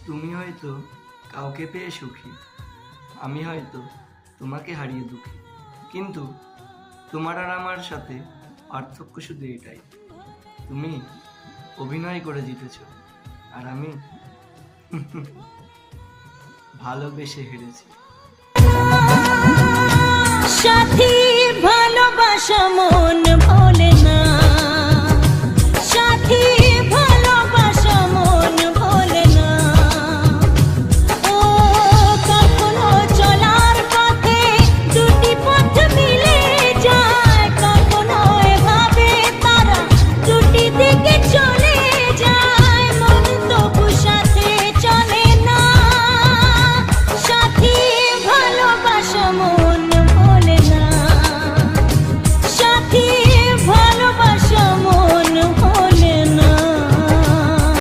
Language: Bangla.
তুমি হয়তো কাউকে পেয়ে সুখী, আমি হয়তো তোমাকে হারিয়ে দুঃখী। কিন্তু তোমার আর আমার সাথে পার্থক্য শুধু এটাই, তুমি অভিনয় করে জিতেছ আর আমি ভালোবেসে হেরেছি। সাথী ভালোবাসা